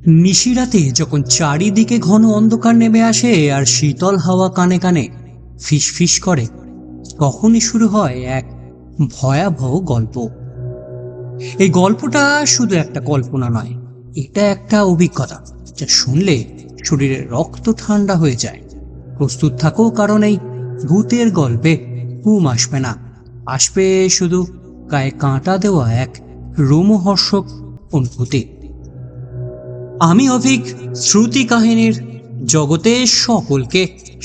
নিশিরাতে যখন চারিদিকে ঘন অন্ধকার নেমে আসে আর শীতল হাওয়া কানে কানে ফিসফিস করে, তখনই শুরু হয় এক ভয়াবহ গল্প। এই গল্পটা শুধু একটা কল্পনা নয়, এটা একটা অভিজ্ঞতা যা শুনলে শরীরের রক্ত ঠান্ডা হয়ে যায়। প্রস্তুত থাকো, কারণ এই ভূতের গল্পে ঘুম আসবে না, আসবে শুধু গায়ে কাঁটা দেওয়া এক রোমহর্ষক অনুভূতি। আমি অভিক, শ্রুতি কাহিনীর জগতে সকলকে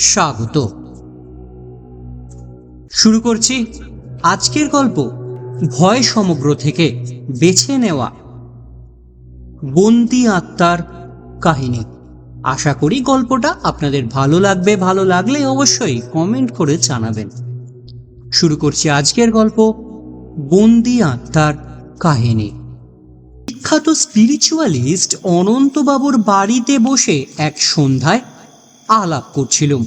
স্বাগত। শুরু করছি আজকের গল্প, ভয় সমগ্র থেকে বেছে নেওয়া বন্দি আত্মার কাহিনী। আশা করি গল্পটা আপনাদের ভালো লাগবে, ভালো লাগলে অবশ্যই কমেন্ট করে জানাবেন। শুরু করছি আজকের গল্প, বন্দি আত্মার কাহিনী। বিখ্যাত স্পিরিচুয়ালিস্ট অনন্তবাবুর বাড়িতে বসে এক সন্ধ্যায় আলাপ করছিলুম।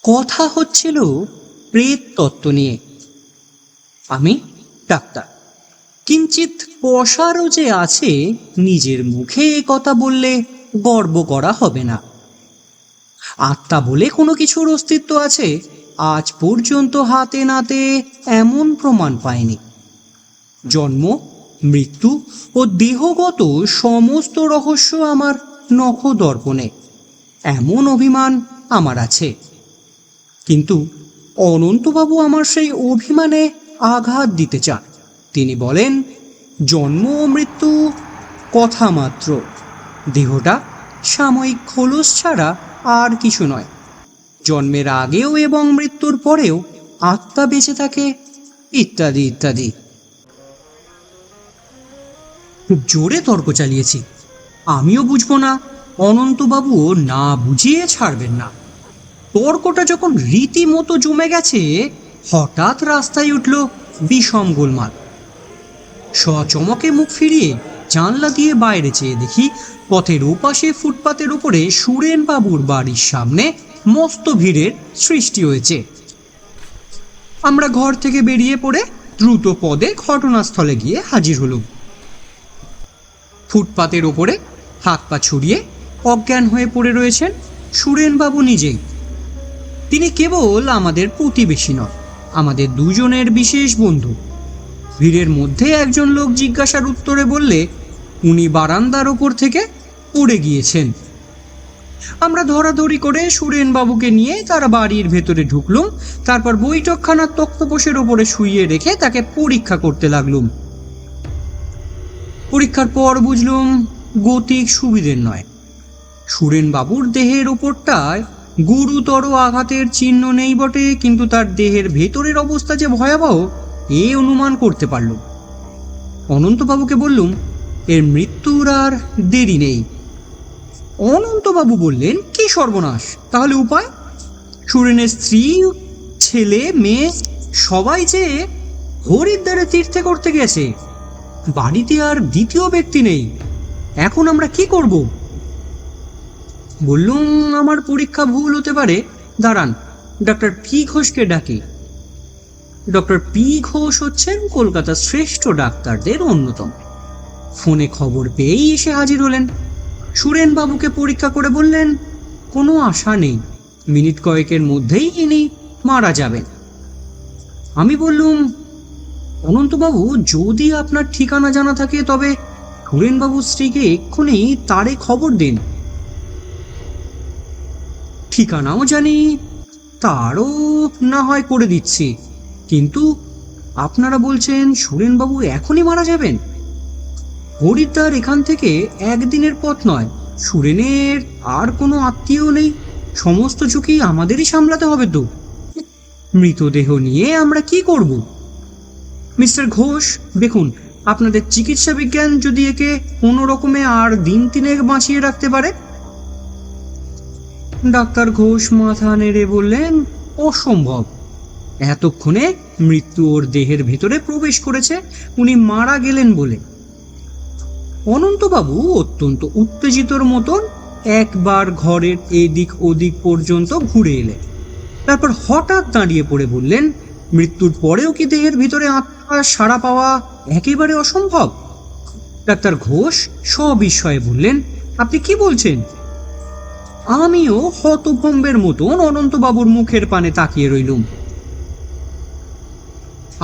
কথা হচ্ছিল প্রেত তত্ত্ব নিয়ে। আমি ডাক্তার, কিঞ্চিত পশারও যে আছে, নিজের মুখে এ কথা বললে গর্ব করা হবে না। আত্মা বলে কোনো কিছুর অস্তিত্ব আছে, আজ পর্যন্ত হাতে নাতে এমন প্রমাণ পাইনি। জন্ম, মৃত্যু ও দেহগত সমস্ত রহস্য আমার নখদর্পণে, এমন অভিমান আমার আছে। কিন্তু অনন্তবাবু আমার সেই অভিমানে আঘাত দিতে চান। তিনি বলেন, জন্ম ও মৃত্যু কথা মাত্র, দেহটা সাময়িক খোলস ছাড়া আর কিছু নয়। জন্মের আগেও এবং মৃত্যুর পরেও আত্মা বেঁচে থাকে, ইত্যাদি ইত্যাদি। খুব জোরে তর্ক চালিয়েছি। আমিও বুঝবো না, অনন্তবাবুও না বুঝিয়ে ছাড়বেন না। তর্কটা যখন রীতিমতো জমে গেছে, হঠাৎ রাস্তায় উঠল বিষম গোলমাল। সচমকে মুখ ফিরিয়ে জানলা দিয়ে বাইরে চেয়ে দেখি, পথের ওপাশে ফুটপাতের উপরে সুরেন বাবুর বাড়ির সামনে মস্ত ভিড়ের সৃষ্টি হয়েছে। আমরা ঘর থেকে বেরিয়ে পড়ে দ্রুত পদে ঘটনাস্থলে গিয়ে হাজির হলুম। ফুটপাতের ওপরে হাত পা ছড়িয়ে অজ্ঞান হয়ে পড়ে রয়েছেন সুরেনবাবু নিজেই। তিনি কেবল আমাদের প্রতিবেশী নয়, আমাদের দুজনের বিশেষ বন্ধু। ভিড়ের মধ্যে একজন লোক জিজ্ঞাসার উত্তরে বললে উনি বারান্দার ওপর থেকে পড়ে গিয়েছেন। আমরা ধরাধরি করে সুরেনবাবুকে নিয়ে তার বাড়ির ভেতরে ঢুকলুম। তারপর বৈঠকখানার তক্তপোষের ওপরে শুইয়ে রেখে তাকে পরীক্ষা করতে লাগলুম। পরীক্ষার পর বুঝলুম গতিক সুবিধের নয়। সুরেনবাবুর দেহের ওপরটায় গুরুতর আঘাতের চিহ্ন নেই বটে, কিন্তু তার দেহের ভেতরের অবস্থা যে ভয়াবহ, এ অনুমান করতে পারলুম। অনন্তবাবুকে বললুম, এর মৃত্যুর আর দেরি নেই। অনন্তবাবু বললেন, কি সর্বনাশ, তাহলে উপায়? সুরেনের স্ত্রী, ছেলে, মেয়ে সবাই যে হরিদ্বারে তীর্থে করতে গেছে। বাড়িতে আর দ্বিতীয় ব্যক্তি নেই। এখন আমরা কি করব? বললুম, আমার পরীক্ষা ভুল হতে পারে, দাঁড়ান ডক্টর পি ঘোষকে ডাকি। ডক্টর পি ঘোষ হচ্ছেন কলকাতার শ্রেষ্ঠ ডাক্তারদের অন্যতম। ফোনে খবর পেয়েই এসে হাজির হলেন। সুরেনবাবুকে পরীক্ষা করে বললেন, কোনো আশা নেই, মিনিট কয়েকের মধ্যেই ইনি মারা যাবেন। আমি বললুম, অনন্তবাবু, যদি আপনার ঠিকানা জানা থাকে তবে সুরেনবাবুর স্ত্রীকে এক্ষুনি তারে খবর দিন। ঠিকানাও জানি, তারও না হয় করে দিচ্ছি, কিন্তু আপনারা বলছেন সুরেনবাবু এখনই মারা যাবেন। হরিদ্বার এখান থেকে একদিনের পথ নয়। সুরেনের আর কোনো আত্মীয় নেই, সমস্ত ঝুঁকি আমাদেরই সামলাতে হবে তো। মৃতদেহ নিয়ে আমরা কি করব? মিস্টার ঘোষ, দেখুন, আপনাদের চিকিৎসা বিজ্ঞান যদি একে কোনো রকমে আর দিন তিনেক বাঁচিয়ে রাখতে পারে। ডাক্তার ঘোষ মাথা নেড়ে বললেন, অসম্ভব। এতক্ষণে মৃত্যু ওর দেহের ভেতরে প্রবেশ করেছে, উনি মারা গেলেন বলে। অনন্তবাবু অত্যন্ত উত্তেজিতর মতন একবার ঘরের এদিক ওদিক পর্যন্ত ঘুরে এলেন। তারপর হঠাৎ দাঁড়িয়ে পড়ে বললেন, মৃত্যুর পরেও কি দেহের ভিতরে আত্মা সাড়া পাওয়া একেবারে অসম্ভব? ডাক্তার ঘোষ সবিস্ময়ে বললেন, আপনি কি বলছেন? আমিও হতভম্বের মতন অনন্তবাবুর মুখের পানে তাকিয়ে রইলুম।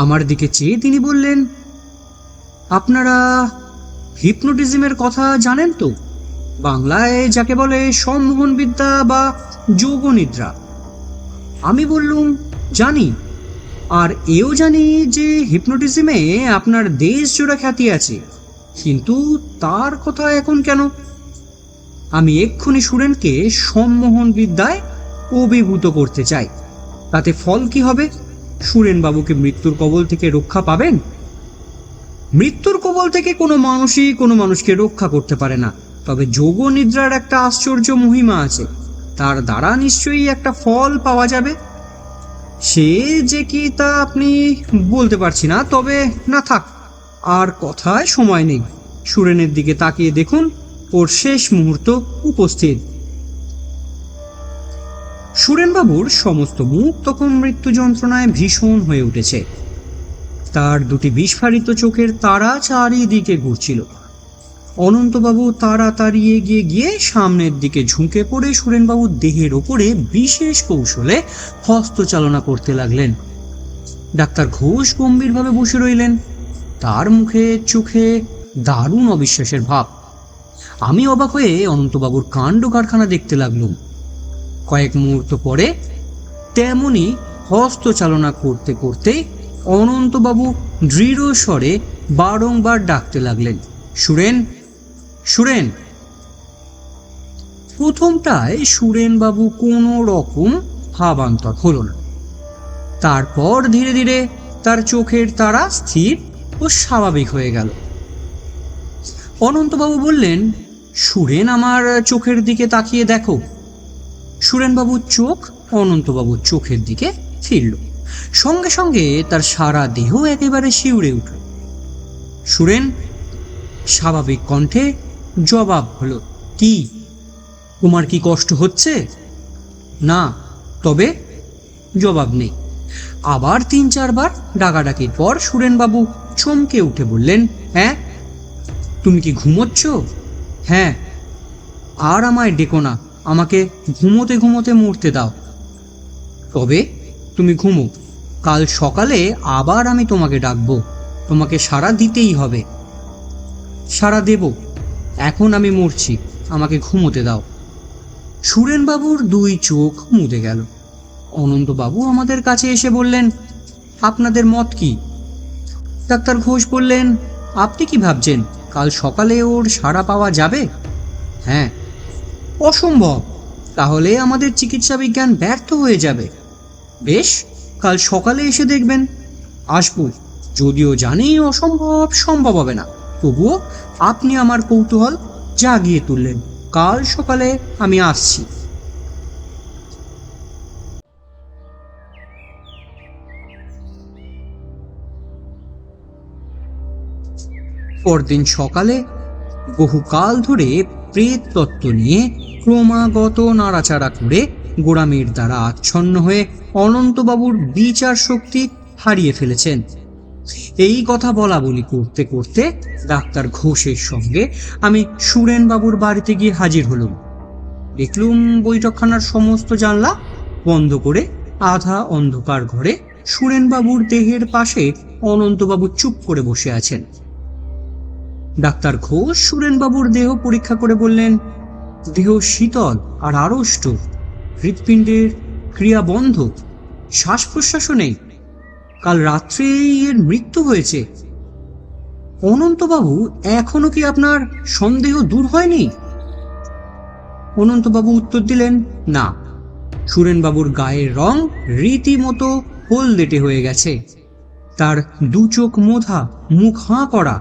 আমার দিকে চেয়ে তিনি বললেন, আপনারা হিপনোটিজমের কথা জানেন তো? বাংলায় যাকে বলে সম্মোহন বিদ্যা বা যোগনিদ্রা। আমি বললুম, জানি, আর এও জানি যে হিপনোটিজমে আপনার দেশ জোড়া খ্যাতি আছে, কিন্তু তার কথা এখন কেন? আমি এক্ষুনি সুরেনকে সম্মোহন বিদ্যায় অভিভূত করতে চাই। তাতে ফল কি হবে? সুরেনবাবুকে মৃত্যুর কবল থেকে রক্ষা পাবেন? মৃত্যুর কবল থেকে কোনো মানুষই কোনো মানুষকে রক্ষা করতে পারে না, তবে যোগ নিদ্রার একটা আশ্চর্য মহিমা আছে, তার দ্বারা নিশ্চয়ই একটা ফল পাওয়া যাবে। সে যে কি তা আপনি বলতে পারছি না, তবে না থাক, আর কথায় সময় নেই। সুরেনের দিকে তাকিয়ে দেখুন, ওর শেষ মুহূর্ত উপস্থিত। সুরেনবাবুর সমস্ত মুখ তখন মৃত্যু যন্ত্রণায় ভীষণ হয়ে উঠেছে। তার দুটি বিস্ফারিত চোখের তারা চারিদিকে ঘুরছিল। অনন্তবাবু তাড়াতাড়ি এগিয়ে গিয়ে সামনের দিকে ঝুঁকে পড়ে সুরেনবাবুর দেহের ওপরে বিশেষ কৌশলে হস্তচালনা করতে লাগলেন। ডাক্তার ঘোষ গম্ভীরভাবে বসে রইলেন, তার মুখে চোখে দারুণ অবিশ্বাসের ভাব। আমি অবাক হয়ে অনন্তবাবুর কাণ্ড কারখানা দেখতে লাগলুম। কয়েক মুহূর্ত পরে তেমনি হস্তচালনা করতে করতে অনন্তবাবু দৃঢ় স্বরে বারংবার ডাকতে লাগলেন, সুরেন, সুরেন। প্রথমটায় সুরেনবাবু কোনো রকম ভাবান্তর হলো না। তারপর ধীরে ধীরে তার চোখের তারা স্থির ও স্বাভাবিক হয়ে গেল। অনন্তবাবু বললেন, সুরেন, আমার চোখের দিকে তাকিয়ে দেখো। সুরেনবাবুর চোখ অনন্তবাবুর চোখের দিকে ফিরল। সঙ্গে সঙ্গে তার সারা দেহ একেবারে শিউরে উঠল। সুরেন স্বাভাবিক কণ্ঠে জবাব হলো, কি, তোমার কি কষ্ট হচ্ছে? না। তবে? জবাব নেই। আবার ৩-৪ বার ডাকাডাকির পর সুরেনবাবু চমকে উঠে বললেন, হ্যাঁ। তুমি কি ঘুমোচ্ছ? হ্যাঁ। আর আমায় ডেকো না, আমাকে ঘুমোতে ঘুমোতে মরতে দাও। তবে তুমি ঘুমো, কাল সকালে আবার আমি তোমাকে ডাকবো, তোমাকে সাড়া দিতেই হবে। সাড়া দেব, এখন আমি মরছি, আমাকে ঘুমোতে দাও। সুরেনবাবুর 2 চোখ মুদে গেল। অনন্তবাবু আমাদের কাছে এসে বললেন, আপনাদের মত কি? ডাক্তার ঘোষ বললেন, আপনি কি ভাবছেন কাল সকালে ওর সাড়া পাওয়া যাবে? হ্যাঁ। অসম্ভব, তাহলে আমাদের চিকিৎসা বিজ্ঞান ব্যর্থ হয়ে যাবে। বেশ, কাল সকালে এসে দেখবেন। আসবো, যদিও জানি অসম্ভব সম্ভব হবে না, তবুও আপনি আমার কৌতূহল জাগিয়ে তুললেন। কাল সকালে আমি আসছি। পরদিন সকালে বহুকাল ধরে প্রেত তত্ত্ব নিয়ে ক্রমাগত নাড়াচাড়া করে গোড়ামির দ্বারা আচ্ছন্ন হয়ে অনন্তবাবুর বিচার শক্তি হারিয়ে ফেলেছেন। এই কথা বলা বলি করতে করতে ডাক্তার ঘোষের সঙ্গে আমি সুরেনবাবুর বাড়িতে গিয়ে হাজির হলুম। দেখলুম বৈঠকখানার সমস্ত জানলা বন্ধ করে আধা অন্ধকার ঘরে সুরেনবাবুর দেহের পাশে অনন্তবাবু চুপ করে বসে আছেন। ডাক্তার ঘোষ সুরেনবাবুর দেহ পরীক্ষা করে বললেন, দেহ শীতল আর আড়ষ্ট, হৃৎপিণ্ডের ক্রিয়া বন্ধ, শ্বাস প্রশ্বাসও নেই, কাল রাত্রেই এর মৃত্যু হয়েছে। অনন্তবাবু, এখনো কি আপনার সন্দেহ দূর হয়নি? অনন্তবাবু উত্তর দিলেন, না। সুরেনবাবুর গায়ের রং রীতিমতো হলদেটে হয়ে গেছে, তার 2 চোখ মোধা, মুখ হাঁ করা।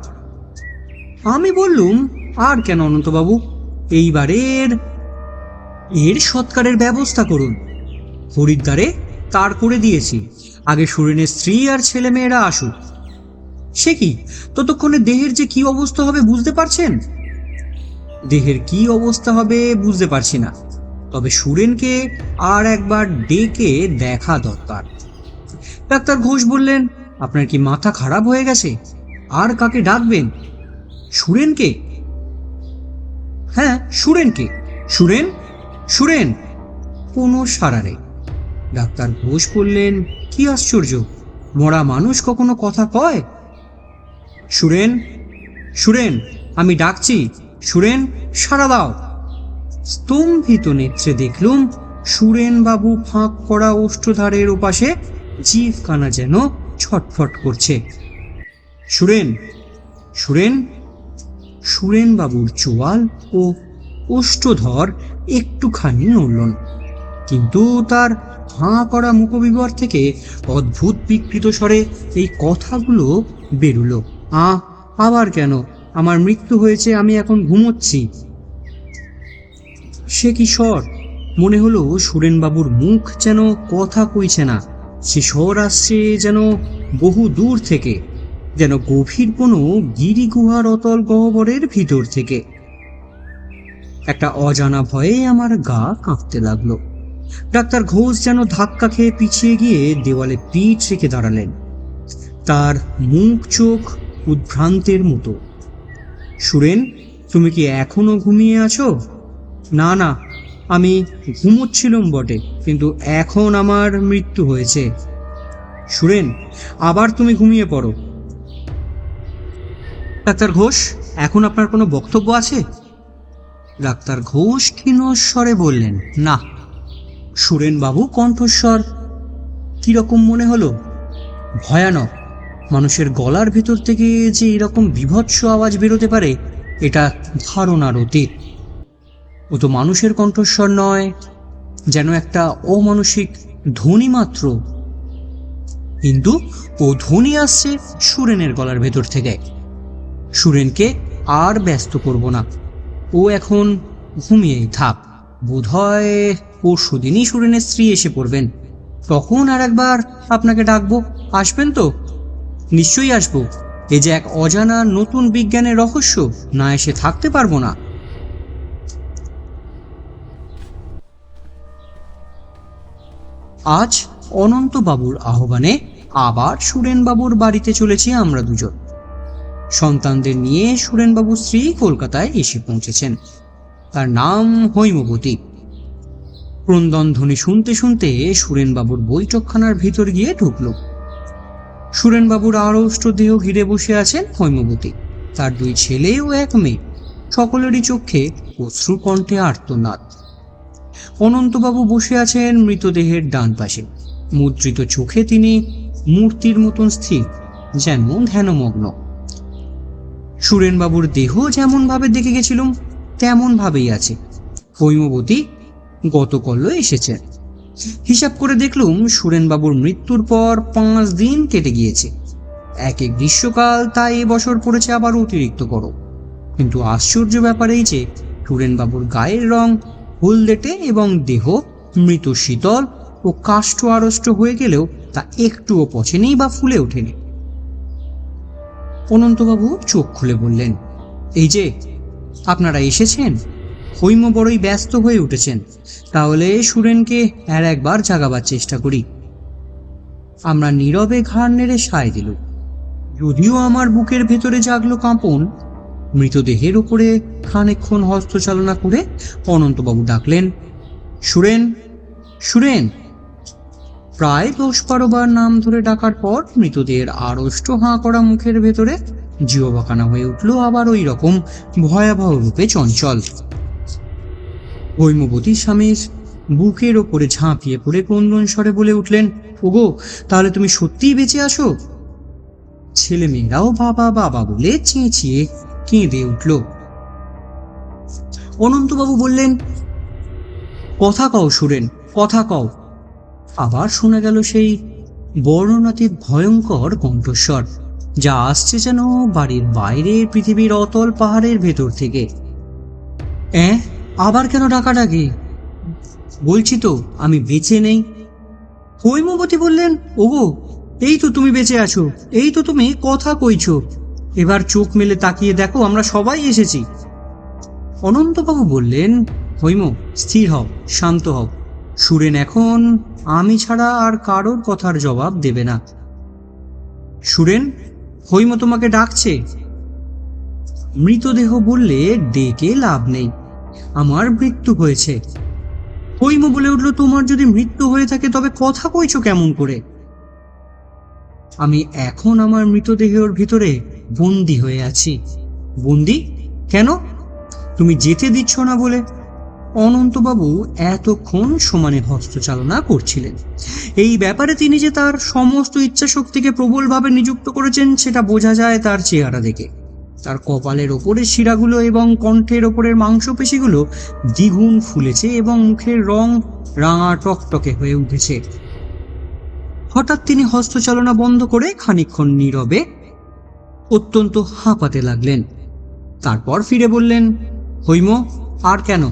আমি বললুম, আর কেন অনন্তবাবু, এইবারের এর সৎকারের ব্যবস্থা করুন। হরিদ্বারে তার করে দিয়েছি, আগে সুরেনের স্ত্রী আর ছেলে মেয়েরা আসুক। সে কি, ততক্ষণে দেহের যে কি অবস্থা হবে বুঝতে পারছেন? দেহের কি অবস্থা হবে বুঝতে পারছি না, তবে সুরেনকে আর একবার ডেকে দেখা দরকার। ডাক্তার ঘোষ বললেন, আপনার কি মাথা খারাপ হয়ে গেছে? আর কাকে ডাকবেন? সুরেনকে? হ্যাঁ, সুরেনকে। সুরেন, সুরেন! কোনো সাড়া নেই। ডাক্তার ঘোষ বললেন, কি আশ্চর্য, মরা মানুষ কখনো কথা কয়? সুরেন, সুরেন, আমি ডাকছি, সুরেন, সাড়া দাও। স্তম্ভিত নেত্রে দেখলুম সুরেন বাবু ফাঁক করা ওষ্ঠধারের ওপাশে জিভখানা যেন ছটফট করছে। সুরেন, সুরেন! সুরেন বাবুর চোয়াল ও ওষ্ঠধর একটুখানি নড়ল, কিন্তু তার হাঁ করা মুখবিবর থেকে অদ্ভুত বিকৃত স্বরে এই কথাগুলো বেরুল, আবার কেন? আমার মৃত্যু হয়েছে, আমি এখন ঘুমোচ্ছি। সে কি স্বর! মনে হলো সুরেনবাবুর মুখ যেন কথা কইছে না, সে স্বর আসছে যেন বহু দূর থেকে, যেন গভীর কোনো গিরিগুহার অতল গহ্বরের ভিতর থেকে। একটা অজানা ভয়ে আমার গা কাঁপতে লাগলো। ডাক্তার ঘোষ যেন ধাক্কা খেয়ে পিছিয়ে গিয়ে দেওয়ালে পিঠ রেখে দাঁড়ালেন, তার মুখ চোখ উদ্ভ্রান্তের মতো। সুরেন, তুমি কি এখনো ঘুমিয়ে আছো? না না, আমি ঘুমোচ্ছিলাম বটে, কিন্তু এখন আমার মৃত্যু হয়েছে। সুরেন, আবার তুমি ঘুমিয়ে পড়ো। ডাক্তার ঘোষ, এখন আপনার কোনো বক্তব্য আছে? ডাক্তার ঘোষ ক্ষীণস্বরে বললেন, না। সুরেনবাবু কণ্ঠস্বর কিরকম মনে হলো? ভয়ানক। মানুষের গলার ভেতর থেকে যে এরকম বীভৎস আওয়াজ বেরোতে পারে, এটা ধারণার অতীত। ও তো মানুষের কণ্ঠস্বর নয়, যেন একটা অমানসিক ধ্বনি মাত্র, কিন্তু ও ধ্বনি আসছে সুরেনের গলার ভেতর থেকে। সুরেনকে আর ব্যস্ত করব না, ও এখন ঘুমিয়েই থাক। বোধহয় পরশুদিনই সুরেনের স্ত্রী এসে পড়বেন, তখন আর একবার আপনাকে ডাকবো। আসবেন তো? নিশ্চয়ই আসবো। এ যে এক অজানা নতুন বিজ্ঞানের রহস্য, না এসে থাকতে পারবো না। আজ অনন্তবাবুর আহ্বানে আবার সুরেনবাবুর বাড়িতে চলেছি আমরা দুজন। সন্তানদের নিয়ে সুরেনবাবুর স্ত্রী কলকাতায় এসে পৌঁছেছেন। তার নাম হৈমবতী। ক্রন্দনধ্বনি শুনতে শুনতে সুরেনবাবুর বৈঠকখানার ভিতর গিয়ে ঢুকল। সুরেনবাবুর আড়ষ্ট দেহ ঘিরে বসে আছেন হৈমবতী, তার দুই ছেলে ও এক মেয়ে। সকলেরই চোখে অশ্রু কণ্ঠে আর্তনাদ। অনন্তবাবু বসে আছেন মৃতদেহের ডান পাশে। মুদ্রিত চোখে তিনি মূর্তির মতন স্থির, যেন ধ্যানমগ্ন। সুরেনবাবুর দেহ যেমন ভাবে দেখে গেছিলাম তেমন ভাবেই আছে। হৈমবতী গতকাল এসেছেন। হিসাব করে দেখলুম সুরেনবাবুর মৃত্যুর পর 5 দিন কেটে গিয়েছে। এক গ্রীষ্মকাল, তাই এবছর পড়েছে আবার অতিরিক্ত গরম। কিন্তু আশ্চর্য ব্যাপার এই যে সুরেনবাবুর গায়ের রং হলদেটে এবং দেহ মৃত শীতল ও কাষ্ঠ আড়ষ্ট হয়ে গেলেও তা একটুও পচেনি বা ফুলে ওঠেনি। অনন্তবাবু চোখ খুলে বললেন, এই যে আপনারা এসেছেন। হৈম বড়ই ব্যস্ত হয়ে উঠেছেন, তাহলে সুরেনকে আর একবার জাগাবার চেষ্টা করি। আমরা নীরবে ঘাড় নেড়ে সায় দিল। যদিও আমার বুকের ভেতরে জাগলো কাঁপন। মৃতদেহের উপরে খানিকক্ষণ হস্তচালনা করে অনন্তবাবু ডাকলেন, সুরেন, সুরেন! প্রায় 10-12 বার নাম ধরে ডাকার পর মৃতদেহের আড়ষ্ট হাঁ করা মুখের ভেতরে জিহ্বাখানা হয়ে উঠল আবার ওই রকম ভয়াবহ রূপে চঞ্চল। হৈমবতীর স্বামীর বুকের ওপরে ঝাঁপিয়ে পড়ে ক্রন্দন স্বরে বলে উঠলেন, ওগো, তাহলে তুমি সত্যিই বেঁচে আছো? ছেলে মেয়েরাও বাবা বাবা বলে চেঁচিয়ে কেঁদে উঠল। অনন্তবাবু বললেন, কথা কও সুরেন, কথা কও। আবার শোনা গেল সেই বর্ণনাতীত ভয়ঙ্কর কণ্ঠস্বর, যা আসছে যেন বাড়ির বাইরে পৃথিবীর অতল পাহাড়ের ভেতর থেকে। আবার কেন ডাকাডাকি? বলছি তো আমি বেঁচে নেই। হৈমবতী বললেন, ওগো, এই তো তুমি বেঁচে আছো, এই তো তুমি কথা কইছ। এবার চোখ মেলে তাকিয়ে দেখো, আমরা সবাই এসেছি। অনন্তবাবু বললেন, হৈম, স্থির হও, শান্ত হও। সুরেন এখন আমি ছাড়া আর কারোর কথার জবাব দেবে না। সুরেন, হৈম তোমাকে ডাকছে। মৃতদেহ বললে ডেকে লাভ নেই, আমার মৃত্যু হয়েছে। হৈম বলে উঠল, তোমার যদি মৃত্যু হয়ে থাকে তবে কথা কইছো কেমন করে? আমি এখন আমার মৃতদেহের ভিতরে বন্দি হয়ে আছি। বন্দি কেন? তুমি যেতে দিচ্ছ না বলে। অনন্তবাবু এতক্ষণ সমানে হস্তচালনা করছিলেন। এই ব্যাপারে তিনি যে তার সমস্ত ইচ্ছা শক্তিকে প্রবলভাবে নিযুক্ত করেছেন সেটা বোঝা যায় তার চেহারা দেখে। তার কপালের ওপরের শিরাগুলো এবং কণ্ঠের ওপরের মাংসপেশিগুলো দ্বিগুণ ফুলেছে এবং মুখের রং রাঙা টকটকে হয়ে উঠেছে। হঠাৎ তিনি হস্তচালনা বন্ধ করে খানিকক্ষণ নীরবে অত্যন্ত হাঁপাতে লাগলেন। তারপর ফিরে বললেন, হৈম, আর কেন?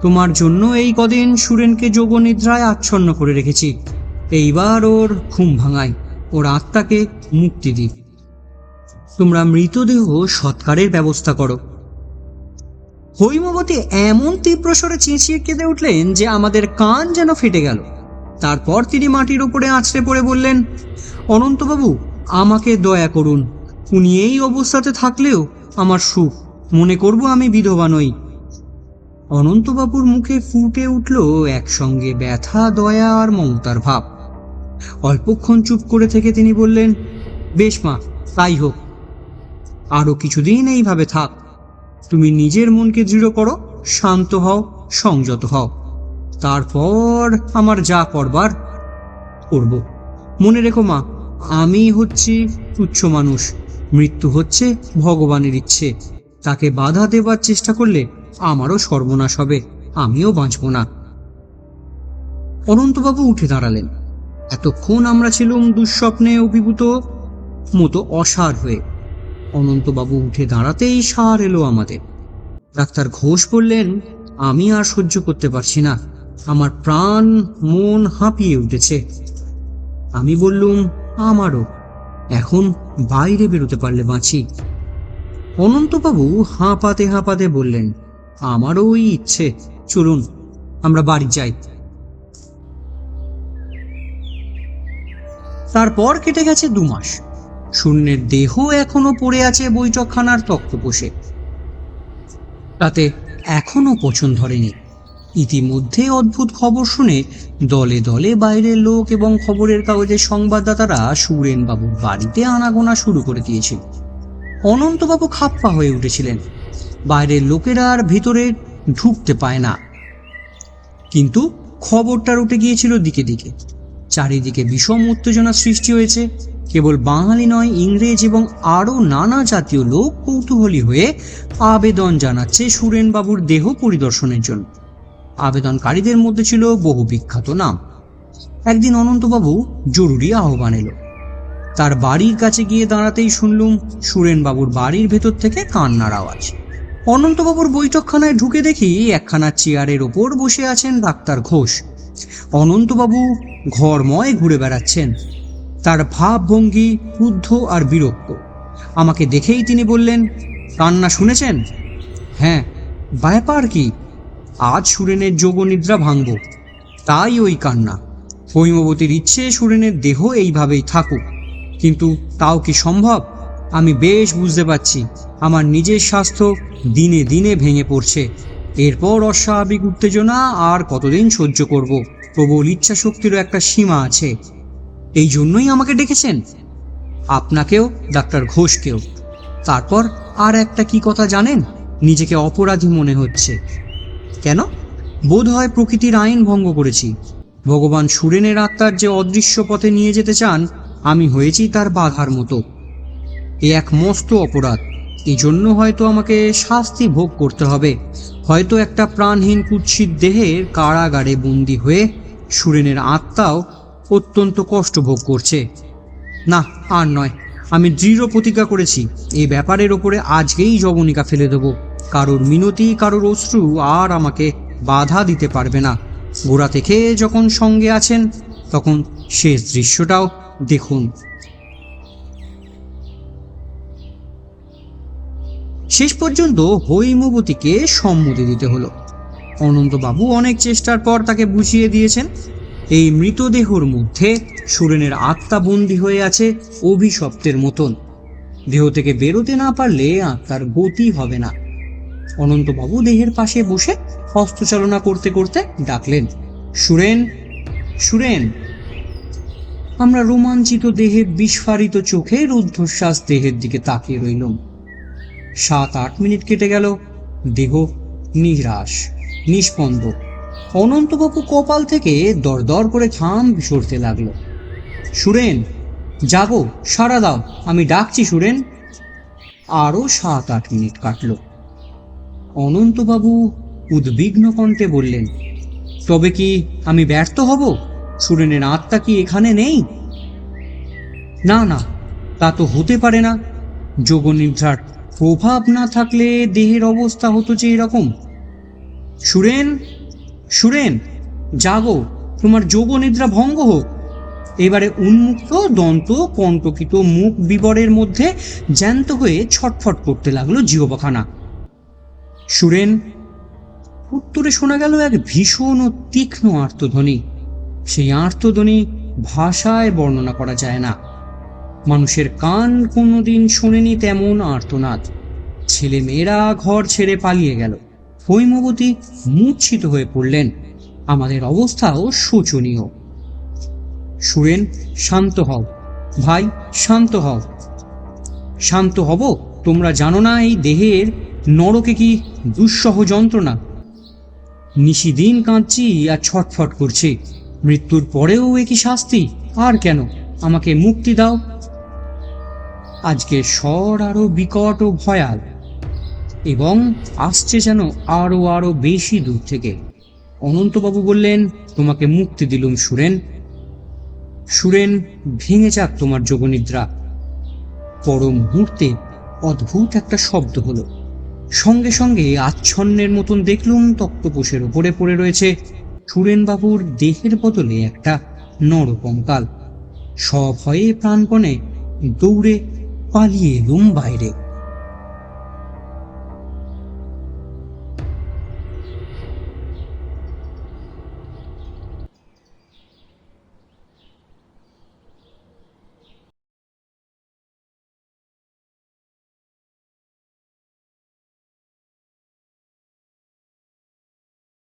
তোমার জন্য এই কদিন সুরেনকে যোগনিদ্রায় আচ্ছন্ন করে রেখেছি। এইবার ওর ঘুম ভাঙাই, ওর আত্মাকে মুক্তি দিই। তোমরা মৃতদেহ সৎকারের ব্যবস্থা করো। হৈমবতী এমন তীব্র স্বরে চেঁচিয়ে কেঁদে উঠলেন যে আমাদের কান যেন ফেটে গেল। তারপর তিনি মাটির উপরে আছড়ে পড়ে বললেন, অনন্তবাবু, আমাকে দয়া করুন। উনি এই অবস্থাতে থাকলেও আমার সুখ, মনে করব আমি বিধবা নই। অনন্তবাবুর মুখে ফুটে উঠল একসঙ্গে ব্যথা, দয়া আর মমতার ভাব। অল্পক্ষণ চুপ করে থেকে তিনি বললেন, বেশ মা, তাই হোক। আরো কিছুদিন এইভাবে থাক। তুমি নিজের মনকে দৃঢ় করো, শান্ত হও, সংযত হও। তারপর আমার যা করবার করব। মনে রেখো মা, আমি হচ্ছি তুচ্ছ মানুষ, মৃত্যু হচ্ছে ভগবানের ইচ্ছে। তাকে বাধা দেবার চেষ্টা করলে আমারও সর্বনাশ হবে, আমিও বাঁচব না। অনন্তবাবু উঠে দাঁড়ালেন। এতক্ষণ আমরা ছিলুম দুঃস্বপ্নে অভিভূত মতো অসাড় হয়ে। অনন্তবাবু উঠে দাঁড়াতেই সার এলো আমাদের। ডাক্তার ঘোষ বললেন, আমি আর সহ্য করতে পারছি না, আমার প্রাণ মন হাঁপিয়ে উঠেছে। আমি বললুম, আমারও, এখন বাইরে বেরোতে পারলে বাঁচি। অনন্তবাবু হাঁপাতে হাঁপাতে বললেন, আমারও ওই ইচ্ছে, চলুন আমরা বাড়ি যাই। তারপর কেটে গেছে 2 মাস। শূন্যের দেহ এখনো পড়ে আছে বৈঠকখানার তক্তপোষে, তাতে এখনো পচন ধরেনি। ইতিমধ্যে অদ্ভুত খবর শুনে দলে দলে বাইরের লোক এবং খবরের কাগজের সংবাদদাতারা সুরেনবাবুর বাড়িতে আনাগোনা শুরু করে দিয়েছিল। অনন্তবাবু খাপ্পা হয়ে উঠেছিলেন। বাইরের লোকেরা আর ভিতরে ঢুকতে পায় না। কিন্তু খবরটা রটে গিয়েছিল দিকে দিকে। চারিদিকে বিষম উত্তেজনা সৃষ্টি হয়েছে। কেবল বাঙালি নয়, ইংরেজ এবং আরও নানা জাতীয় লোক কৌতূহলী হয়ে আবেদন জানাচ্ছে সুরেনবাবুর দেহ পরিদর্শনের জন্য। আবেদনকারীদের মধ্যে ছিল বহু বিখ্যাত নাম। একদিন অনন্তবাবু জরুরি আহ্বান এলো। তার বাড়ির কাছে গিয়ে দাঁড়াতেই শুনলুম সুরেনবাবুর বাড়ির ভেতর থেকে কান্নার আওয়াজ। অনন্তবাবুর বৈঠকখানায় ঢুকে দেখি একখানা চেয়ারের ওপর বসে আছেন ডাক্তার ঘোষ। অনন্তবাবু ঘরময় ঘুরে বেড়াচ্ছেন। তার ভাবভঙ্গি ক্রুদ্ধ আর বিরক্ত। আমাকে দেখেই তিনি বললেন, কান্না শুনেছেন? হ্যাঁ। ব্যাপার কি? আজ সুরেনের যোগনিদ্রা ভাঙব, তাই ওই কান্না। হৈমবতীর ইচ্ছে সুরেনের দেহ এইভাবেই থাকুক, কিন্তু তাও কি সম্ভব? আমি বেশ বুঝতে পারছি আমার নিজের স্বাস্থ্য দিনে দিনে ভেঙে পড়ছে। এরপর অস্বাভাবিক উত্তেজনা আর কতদিন সহ্য করব? প্রবল ইচ্ছা শক্তিরও একটা সীমা আছে। এই জন্যই আমাকে ডেকেছেন, আপনাকেও, ডাক্তার ঘোষকেও। তারপর আর একটা কি কথা জানেন? নিজেকে অপরাধী মনে হচ্ছে। কেন? বোধ হয় প্রকৃতির আইন ভঙ্গ করেছি। ভগবান সুরেনের আত্মার যে অদৃশ্য পথে নিয়ে যেতে চান, আমি হয়েছি তার বাধার মতো। এ এক মস্ত অপরাধ। এই জন্য হয়তো আমাকে শাস্তি ভোগ করতে হবে। হয়তো একটা প্রাণহীন কুৎসিত দেহের কারাগারে বন্দী হয়ে সুরেনের আত্মাও অত্যন্ত কষ্ট ভোগ করছে। না, আর নয়। আমি দৃঢ় প্রতিজ্ঞা করেছি এই ব্যাপারের ওপরে আজকেই জবনিকা ফেলে দেব। কারোর মিনতি, কারোর অশ্রু আর আমাকে বাধা দিতে পারবে না। গোড়া থেকে যখন সঙ্গে আছেন, তখন শেষ দৃশ্যটাও দেখুন। শেষ পর্যন্ত হৈমবতীকে সম্মতি দিতে হলো। অনন্তবাবু অনেক চেষ্টার পর তাকে বুঝিয়ে দিয়েছেন এই মৃতদেহর মধ্যে সুরেনের আত্মা বন্দী হয়ে আছে অভিশপ্তের মতন। দেহ থেকে বেরোতে না পারলে আত্মার গতি হবে না। অনন্তবাবু দেহের পাশে বসে হস্তচালনা করতে করতে ডাকলেন, সুরেন, সুরেন। আমরা রোমাঞ্চিত দেহে বিস্ফারিত চোখে রুদ্ধশ্বাস দেহের দিকে তাকিয়ে রইলাম। 7-8 মিনিট কেটে গেল। দেহ নিরাশ, নিস্পন্দ। অনন্তবাবু কপাল থেকে দরদর করে ঘাম সরতে লাগলো। সুরেন, জাগো, সাড়া দাও, আমি ডাকছি সুরেন। আরো 7-8 মিনিট কাটল। অনন্তবাবু উদ্বিগ্ন কণ্ঠে বললেন, তবে কি আমি ব্যর্থ হব? সুরেনের আত্মা কি এখানে নেই? না না, তা তো হতে পারে না। যোগনিদ্রার প্রভাব না থাকলে দেহের অবস্থা হতো যে এরকম। সুরেন, সুরেন, জাগো, তোমার যোগনিদ্রা ভঙ্গ হোক। এবারে উন্মুক্ত দন্ত কণ্টকিত মুখ বিবরের মধ্যে জ্যান্ত হয়ে ছটফট করতে লাগলো জিহ্বাখানা। সুরেন। উত্তরে শোনা গেল এক ভীষণ ও তীক্ষ্ণ আর্তধ্বনি। সেই আর্তধ্বনি ভাষায় বর্ণনা করা যায় না। মানুষের কান কোনোদিন শোনেনি তেমন আর্তনাদ। ছেলে মেয়েরা ঘর ছেড়ে পালিয়ে গেল। হৈমবতী মূর্ছিত হয়ে পড়লেন। আমাদের অবস্থাও শোচনীয়। সুরেন, শান্ত হও ভাই, শান্ত হও। শান্ত হব? তোমরা জানো না এই দেহের নরকে কি দুঃসহ যন্ত্রণা। নিশিদিন কাঁদছি আর ছটফট করছি। মৃত্যুর পরেও এ কি শাস্তি? আর কেন? আমাকে মুক্তি দাও। আজকে স্বর আরো বিকট ও ভয়াল, এবং আসছে যেন আরো আরো বেশি দূর থেকে। অনন্তবাবু বললেন, তোমাকে মুক্তি দিলুম সুরেন। সুরেন, ভেঙে যাক তোমার যোগনিদ্রা। পর মুহূর্তে অদ্ভুত একটা শব্দ হলো। সঙ্গে সঙ্গে আচ্ছন্নের মতন দেখলুম তক্তপোষের উপরে পড়ে রয়েছে সুরেনবাবুর দেহের বদলে একটা নরকঙ্কাল। সভয়ে প্রাণপণে দৌড়ে পালিয়ে এলুম বাইরে।